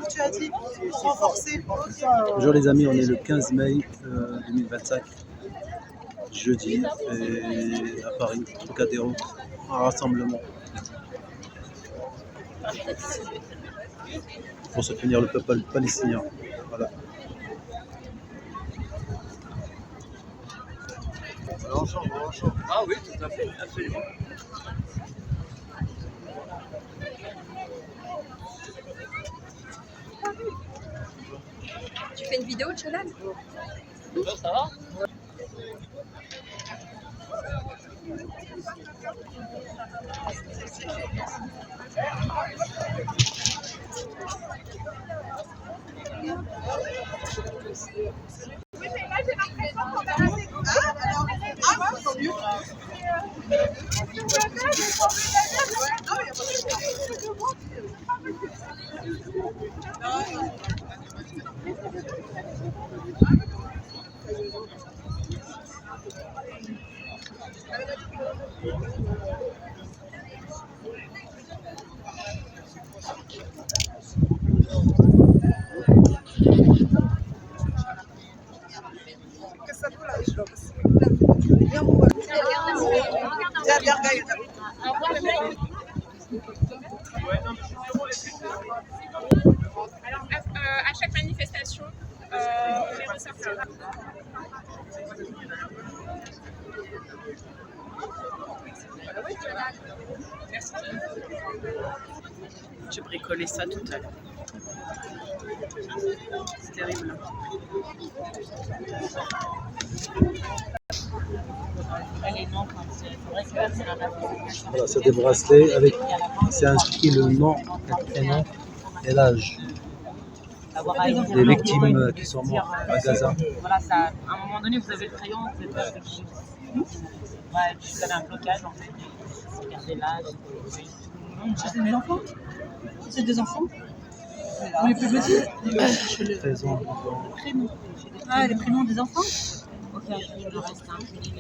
Tu as dit renforcer. Bonjour les amis, on est le 15 mai 2025, jeudi, et à Paris, Trocadéro, un rassemblement pour soutenir le peuple palestinien. Voilà. Ah oui, tout à fait, absolument. Tu fais une vidéo, Chalal? Ça va? Alors, à chaque manifestation, on les ressortira. J'ai bricolé ça tout à l'heure. C'est terrible. Voilà, c'est des bracelets avec, c'est inscrit le nom, le prénom et l'âge des victimes qui sont mortes à Gaza. Voilà, ça, à un moment donné, vous avez le crayon, vous êtes avec vous. Ouais, vous avez un blocage en fait. Regardez l'âge. C'est des enfants? C'est des enfants? Vous les plus petits? 13 ans. Ah, les prénoms des enfants? Ok, il me reste un petit.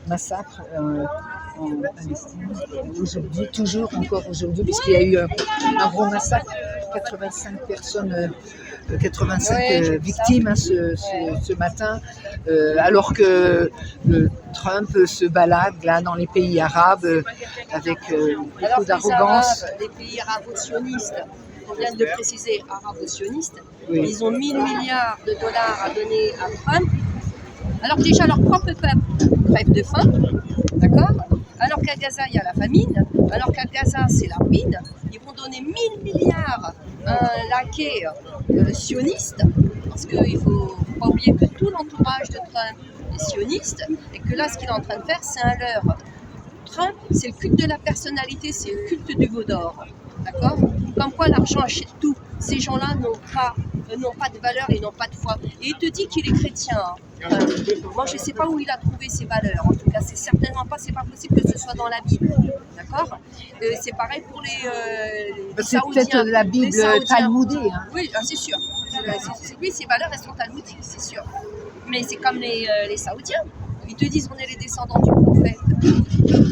Massacre en Palestine, aujourd'hui, encore aujourd'hui, puisqu'il y a eu un gros massacre, 85 personnes, 85 victimes hein, ce matin, alors que Trump se balade là dans les pays arabes avec beaucoup d'arrogance. Les pays arabo-sionistes, on vient de le préciser, arabo-sionistes, Oui. ils ont 1000 milliards de dollars à donner à Trump. Alors que déjà leur propre peuple crève de faim, d'accord? Alors qu'à Gaza il y a la famine, alors qu'à Gaza c'est la ruine, ils vont donner 1000 milliards à un laquais sioniste, parce qu'il ne faut pas oublier que tout l'entourage de Trump est sioniste, et que là ce qu'il est en train de faire c'est un leurre. Trump c'est le culte de la personnalité, c'est le culte du veau d'or, d'accord? Comme quoi l'argent achète tout, ces gens-là n'ont pas de valeur et n'ont pas de foi. Et il te dit qu'il est chrétien. Moi, je ne sais pas où il a trouvé ses valeurs. En tout cas, c'est certainement pas, c'est pas possible que ce soit dans la Bible. D'accord? C'est pareil pour les C'est Saoudiens. peut-être la Bible Les Saoudiens. talmudée. Hein. Oui, c'est sûr. Oui, ses valeurs, elles sont talmudiques, c'est sûr. Mais c'est comme les Saoudiens. Ils te disent on est les descendants du prophète.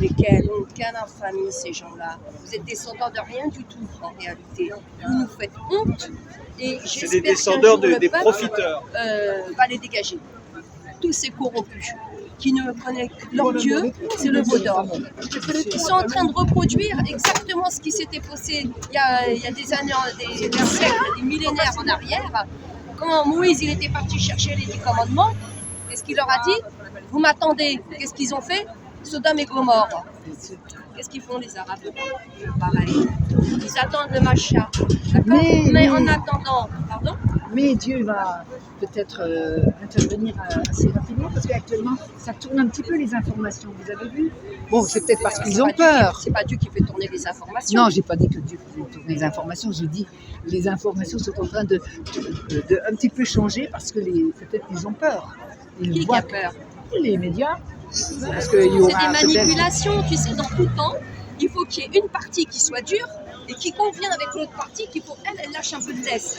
Mais quelle infamie ces gens-là. Vous êtes descendants de rien du tout en réalité. Vous nous faites honte. Et C'est des descendants des profiteurs. Va les dégager. Tous ces corrompus qui ne connaissent que leur Dieu, c'est le veau d'or. Ils sont en train de reproduire exactement ce qui s'était passé il y a des années, des siècles, des millénaires en arrière. Quand Moïse il était parti chercher les 10 commandements, qu'est-ce qu'il leur a dit? Vous m'attendez. Qu'est-ce qu'ils ont fait? Sodome et Gomorrhe. Qu'est-ce qu'ils font les Arabes? Pareil. Ils attendent le Mashiach. D'accord? Mais en attendant, pardon? Mais Dieu va peut-être intervenir assez rapidement parce qu'actuellement, ça tourne un petit peu les informations. Vous avez vu? Bon, c'est peut-être parce qu'ils ont peur. C'est pas Dieu qui fait tourner les informations. Non, j'ai pas dit que Dieu fait tourner les informations. J'ai dit les informations sont en train de un petit peu changer parce que peut-être qu'ils ont peur. Ils Qui a peur? Les médias. Parce C'est des manipulations, tu sais, dans tout temps, il faut qu'il y ait une partie qui soit dure et qui convient avec l'autre partie, qui pour elle, elle lâche un peu de laisse.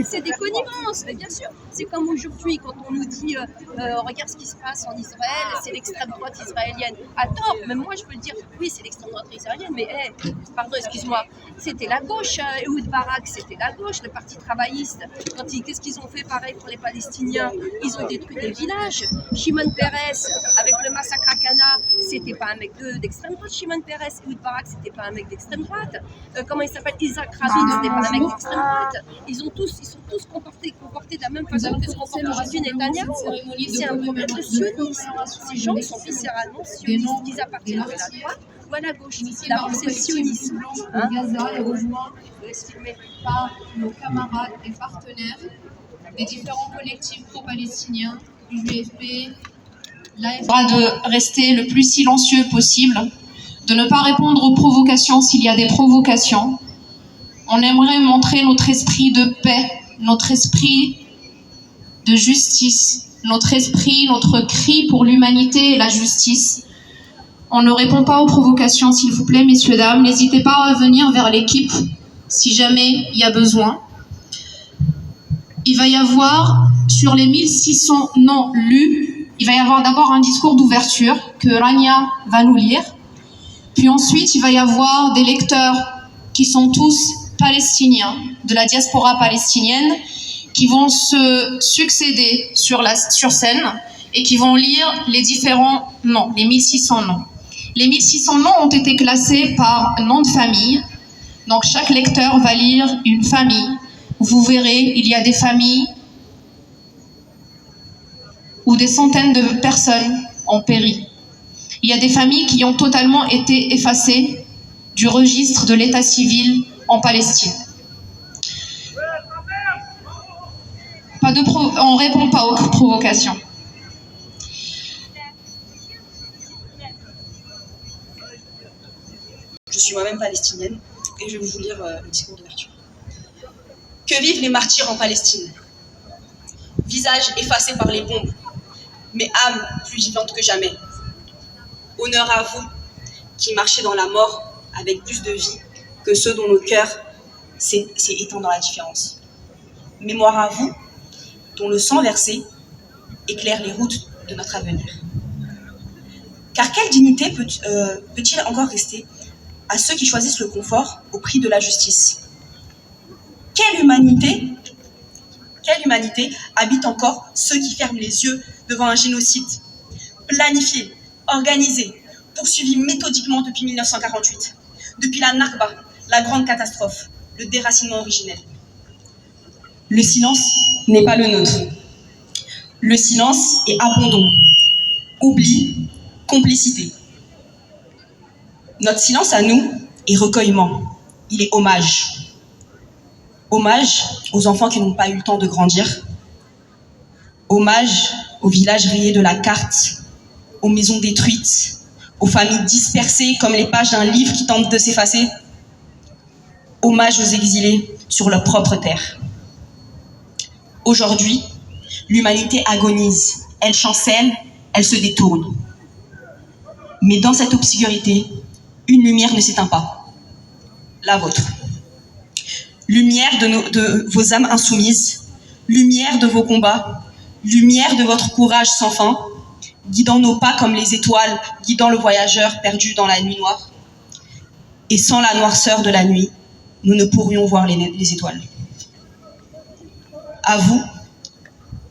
C'est des connivences, mais bien sûr. C'est comme aujourd'hui, quand on nous dit regarde ce qui se passe en Israël, c'est l'extrême droite israélienne. À tort, même moi je peux le dire, oui, c'est l'extrême droite israélienne, mais pardon, excuse-moi, c'était la gauche, Ehud Barak, c'était la gauche, le parti travailliste. Qu'est-ce qu'ils ont fait pareil pour les Palestiniens? Ils ont détruit des villages. Shimon Peres, avec le massacre à Cana, c'était pas un mec d'extrême droite. Shimon Peres, Ehud Barak, c'était pas un mec d'extrême droite. Comment il s'appelle? Isaac Rabin, c'était pas un mec d'extrême droite. Ils sont tous comportés de la même façon que ce qu'on comporte aujourd'hui Netanyahou. C'est un problème de sionisme. Ces gens sont viscéralement sionistes, qu'ils appartiennent à la droite ou à la gauche. D'abord, c'est le sionisme. Gaza est rejoint par nos camarades et partenaires des différents collectifs pro-palestiniens, du UFP, l'AFP. De rester le plus silencieux possible, de ne pas répondre aux provocations s'il y a des provocations. On aimerait montrer notre esprit de paix, notre esprit de justice, notre esprit, notre cri pour l'humanité et la justice. On ne répond pas aux provocations, s'il vous plaît, messieurs, dames. N'hésitez pas à revenir vers l'équipe si jamais il y a besoin. Il va y avoir, sur les 1600 noms lus, il va y avoir d'abord un discours d'ouverture que Rania va nous lire. Puis ensuite, il va y avoir des lecteurs qui sont tous palestiniens, de la diaspora palestinienne, qui vont se succéder sur scène et qui vont lire les différents noms, les 1600 noms. Les 1600 noms ont été classés par nom de famille. Donc chaque lecteur va lire une famille. Vous verrez, il y a des familles où des centaines de personnes ont péri. Il y a des familles qui ont totalement été effacées du registre de l'état civil en Palestine. On ne répond pas aux provocations. Je suis moi-même palestinienne et je vais vous lire le discours d'ouverture. Que vivent les martyrs en Palestine? Visage effacé par les bombes, mais âme plus vivante que jamais. Honneur à vous qui marchez dans la mort avec plus de vie que ceux dont notre cœur s'est éteint dans la différence. Mémoire à vous dont le sang versé éclaire les routes de notre avenir. Car quelle dignité peut-il encore rester à ceux qui choisissent le confort au prix de la justice? Quelle humanité habite encore ceux qui ferment les yeux devant un génocide planifié, organisé, poursuivi méthodiquement depuis 1948, depuis la Nakba, la grande catastrophe, le déracinement originel? Le silence n'est pas le nôtre. Le silence est abandon, oubli, complicité. Notre silence à nous est recueillement, il est hommage. Hommage aux enfants qui n'ont pas eu le temps de grandir. Hommage aux villages rayés de la carte, aux maisons détruites, aux familles dispersées comme les pages d'un livre qui tente de s'effacer. Hommage aux exilés sur leur propre terre. Aujourd'hui, l'humanité agonise, elle chancelle, elle se détourne. Mais dans cette obscurité, une lumière ne s'éteint pas, la vôtre. Lumière de vos âmes insoumises, lumière de vos combats, lumière de votre courage sans fin, guidant nos pas comme les étoiles, guidant le voyageur perdu dans la nuit noire. Et sans la noirceur de la nuit, nous ne pourrions voir les étoiles. À vous,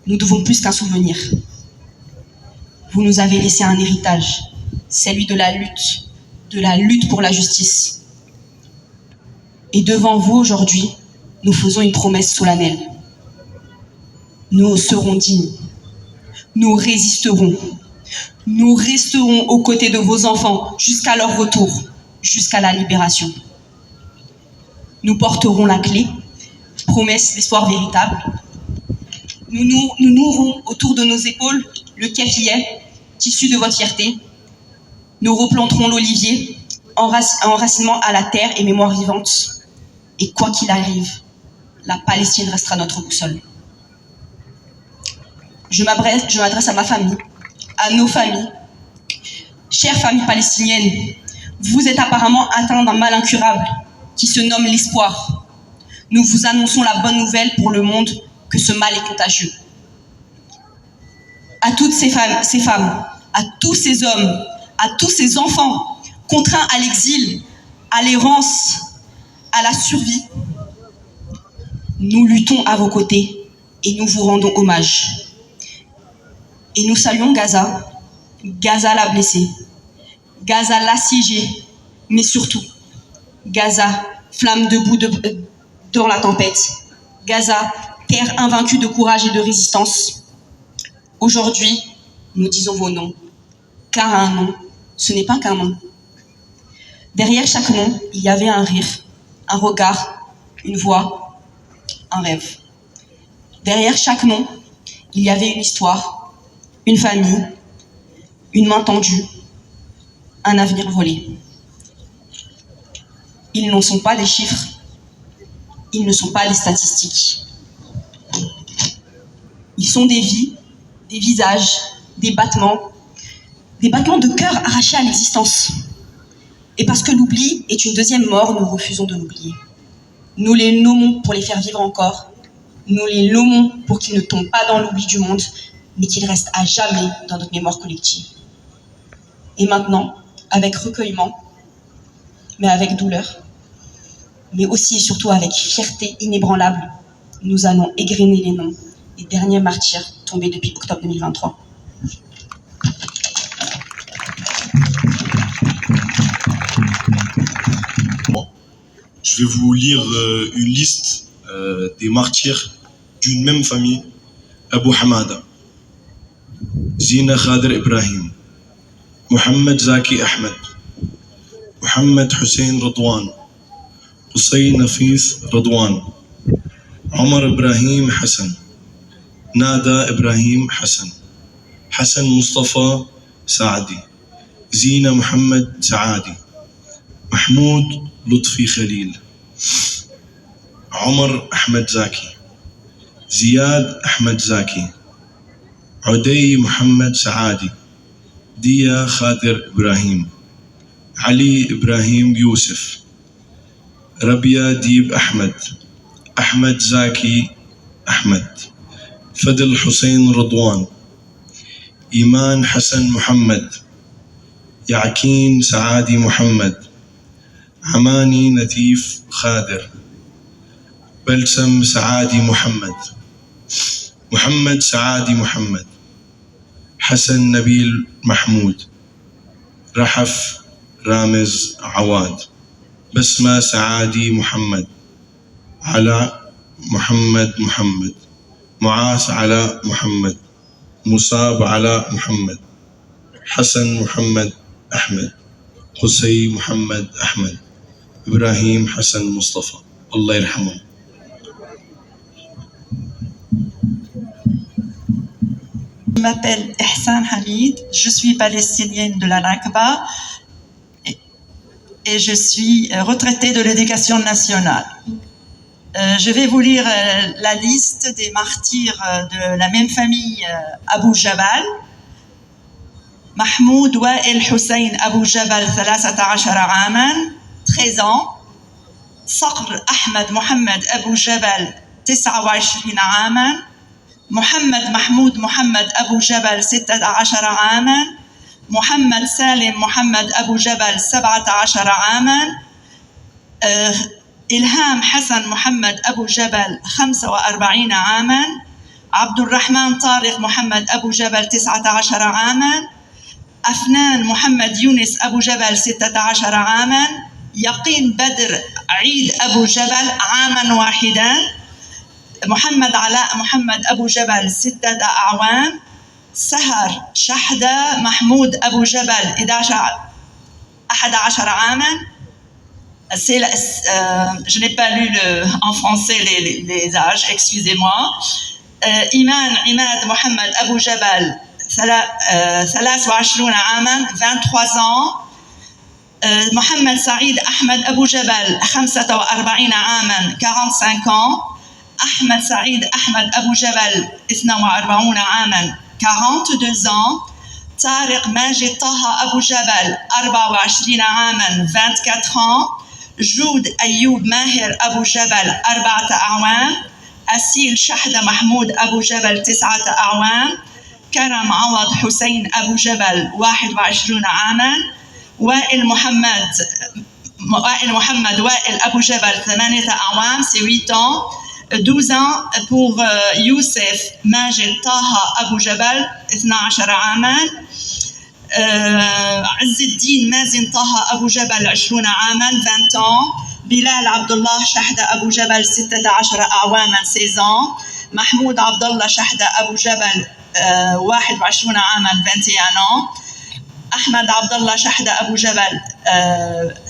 nous devons plus qu'un souvenir. Vous nous avez laissé un héritage, celui de la lutte pour la justice. Et devant vous aujourd'hui, nous faisons une promesse solennelle. Nous serons dignes, nous résisterons, nous resterons aux côtés de vos enfants jusqu'à leur retour, jusqu'à la libération. Nous porterons la clé, promesse d'espoir véritable. Nous nourrons autour de nos épaules le kéfieh, tissu de votre fierté. Nous replanterons l'olivier, enracinement à la terre et mémoire vivante. Et quoi qu'il arrive, la Palestine restera notre boussole. Je m'adresse à ma famille, à nos familles. Chères familles palestiniennes, vous êtes apparemment atteints d'un mal incurable, qui se nomme l'espoir. Nous vous annonçons la bonne nouvelle pour le monde que ce mal est contagieux. À toutes ces femmes, à tous ces hommes, à tous ces enfants contraints à l'exil, à l'errance, à la survie, nous luttons à vos côtés et nous vous rendons hommage. Et nous saluons Gaza, Gaza la blessée, Gaza l'assiégée, mais surtout Gaza, flamme debout dans la tempête, Gaza, terre invaincue de courage et de résistance. Aujourd'hui, nous disons vos noms, car un nom, ce n'est pas qu'un nom. Derrière chaque nom, il y avait un rire, un regard, une voix, un rêve. Derrière chaque nom, il y avait une histoire, une famille, une main tendue, un avenir volé. Ils ne sont pas des chiffres, ils ne sont pas des statistiques. Ils sont des vies, des visages, des battements de cœur arrachés à l'existence. Et parce que l'oubli est une deuxième mort, nous refusons de l'oublier. Nous les nommons pour les faire vivre encore. Nous les nommons pour qu'ils ne tombent pas dans l'oubli du monde, mais qu'ils restent à jamais dans notre mémoire collective. Et maintenant, avec recueillement, mais avec douleur, mais aussi et surtout avec fierté inébranlable, nous allons égrener les noms des derniers martyrs tombés depuis octobre 2023. Je vais vous lire une liste des martyrs d'une même famille. Abu Hamada, Zina Khader Ibrahim, Mohamed Zaki Ahmed, Mohamed Hussein Radwan, Hussein Nafis Radwan, Omar Ibrahim Hassan, Nada Ibrahim Hassan, Hassan Mustafa Saadi, Zina Mohamed Saadi, Mahmoud Lutfi Khalil, Omar Ahmed Zaki, Ziyad Ahmed Zaki, Uday Mohamed Saadi, Dia Khader Ibrahim, Ali Ibrahim Yusuf, Rabia Deeb Ahmed, Ahmed Zaki Ahmed, Fadl Hussein Radwan, Iman Hassan Muhammad, Yakin Saadi Muhammad, Amani Natif Khader, Balsam Saadi Muhammad, Muhammad Saadi Muhammad, Hassan Nabil Mahmoud, Rahaf Ramez Awad, Basma Saadi Muhammad, Ala Muhammad Muhammad, Muas Ala Muhammad, Musab Ala Muhammad, Hassan Muhammad Ahmed, Hussein Muhammad Ahmed, Ibrahim Hassan Mustafa. Allah yarhamhum. Je m'appelle Ihsan Hamid, je suis palestinienne de la Nakba et je suis retraitée de l'éducation nationale. Je vais vous lire la liste des martyrs de la même famille Abu Jabal. Mahmoud Wa'el Hussein Abu Jabal 13 عاما 13 ans. صقر أحمد محمد أبو جبل 29 عاما. محمد محمود محمد أبو جبل 16 عاما. محمد سالم محمد أبو جبل 17 عاما. إلهام حسن محمد أبو جبل 45 عاما. عبد الرحمن طارق محمد أبو جبل 19 عاما. أفنان محمد يونس أبو جبل 16 عاما. يقين بدر عيد أبو جبل عاما واحدا. محمد علاء محمد أبو جبل 6 أعوام. سهر شحدة محمود أبو جبل 11 عاما. Je n'ai pas lu en français les âges, excusez-moi. Iman Imad Mohamed Abu Jabal 23 عاما 23 ans. محمد سعيد أحمد أبو جبل 45 عاما 45 ans. أحمد سعيد أحمد أبو جبل 42 عاما 42 ans. طارق ماجد طه أبو جبل 24 عاما 24 ans. جود أيوب ماهر أبو جبل 4 أعوام، أسيل شحدة محمود أبو جبل 9 أعوام، كرم عوض حسين أبو جبل 21 عاما، وائل محمد وائل أبو جبل 8 أعوام c'est 8 ans. 12 ans pour Youssef Majid Taha Abu Jabal 12 عاما. عز الدين مازن طه أبو جبل 20 عاما 20 ans. بلال عبد الله شحدة أبو جبل 16 أعواما 16 ans. محمود عبد الله شحدة أبو جبل 21 عاما 21 ans. أحمد عبد الله شحدة أبو جبل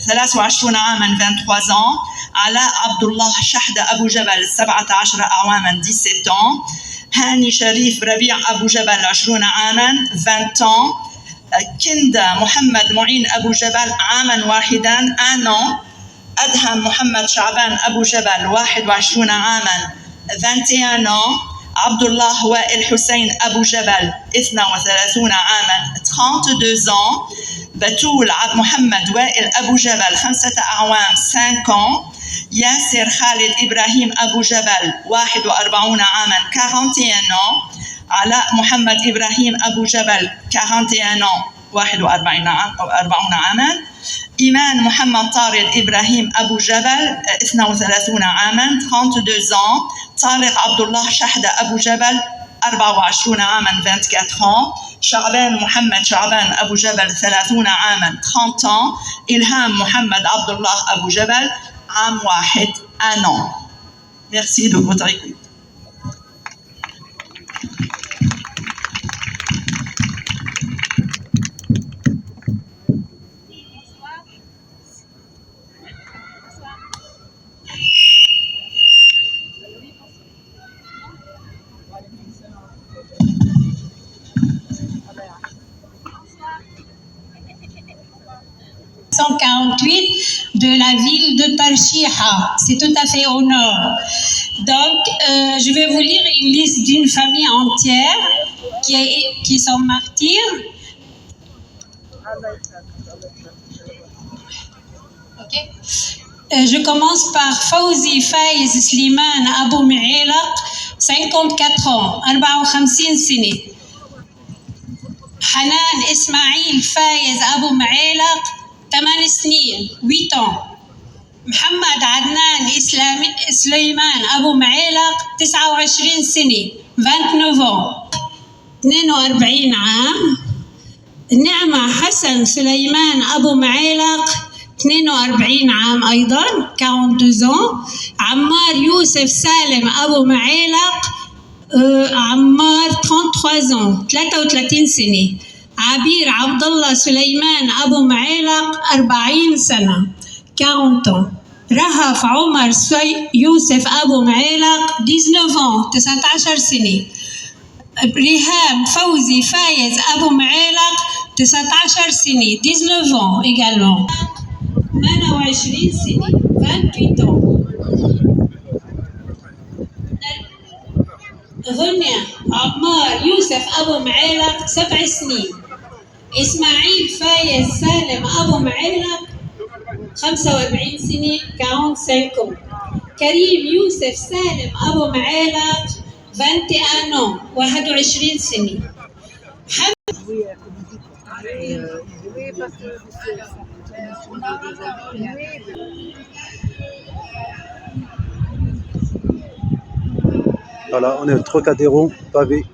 23 عاما 23 ans. علاء عبد الله شحدة أبو جبل 17 أعواما 17 ans. هاني شريف ربيع أبو جبل 20 عاما 20 ans. كندا محمد معين أبو جبل عاما واحدا 1 an. أدهم محمد شعبان أبو جبل 21 عاما 21 ans. عبد الله وائل حسين أبو جبل 32 عاما 32 ans. بتول محمد وائل أبو جبل 5 أعوام 5 ans. ياسر خالد إبراهيم أبو جبل 41 عاما 41 ans. علاء محمد إبراهيم أبو جبل 41 ans 41 عاما. إيمان محمد طارق إبراهيم أبو جبل 32 عاما 32 ans. طارق عبد الله شحدة أبو جبل 24 عاما 24 ans. شعبان محمد شعبان أبو جبل 30 عاما 30 ans. إلهام محمد عبد الله أبو جبل عام واحد 1 an. Merci de votre écoute. De la ville de Tarshiha, c'est tout à fait au nord. Donc, je vais vous lire une liste d'une famille entière qui sont martyrs. Okay. Je commence par Fawzi Faiz Sliman Abu Mu'ilaq, 54 ans, 54 سنة. Hanan Ismail Faiz Abu Mu'ilaq 8 سنين 8 ans. محمد عدنان سليمان أبو معيلق 29 سنة 29 ans 42 عام. نعمة حسن سليمان أبو معيلق 42 عام أيضا 42 ans. عمار يوسف سالم أبو معيلق عمار 33 ans 33 سنة. عبير عبد الله سليمان أبو معيلق 40 سنة 40 ans. رهف عمر يوسف أبو معيلق 19 ans 19 سنة. ريهام فوزي فايز أبو معيلق 19 سنة 19 ans également. 28 سنة 28 ans. غنية عمار يوسف أبو معيلق 7 سنين. إسماعيل فايز سالم أبو معيلق 45 سنة 45 ans. كريم يوسف سالم أبو معيلق 21 ans 21 سنة. Voilà, on est au Trocadéro, pavé.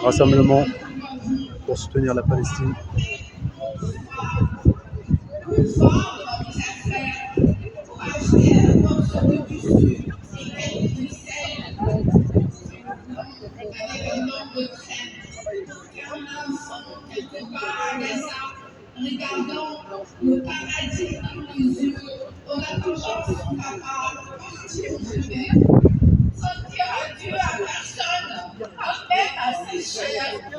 Rassemblement pour soutenir la Palestine. Regardons le paradis dans les yeux, on a toujours son papa parti au chemin. Son cœur à Dieu à personne, en même à ses chers, en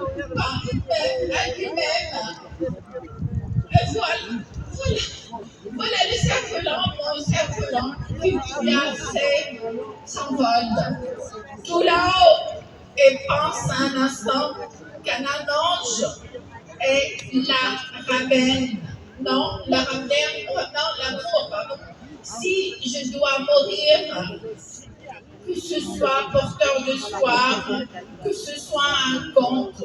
lui-même, à lui-même. Et voilà le cerf-volant, mon cerf-volant, qui vient s'envole. Tout là-haut, et pense un instant qu'un ange et la ramène Non, l'amour, pardon. Si je dois mourir, que ce soit porteur de soir, que ce soit un conte,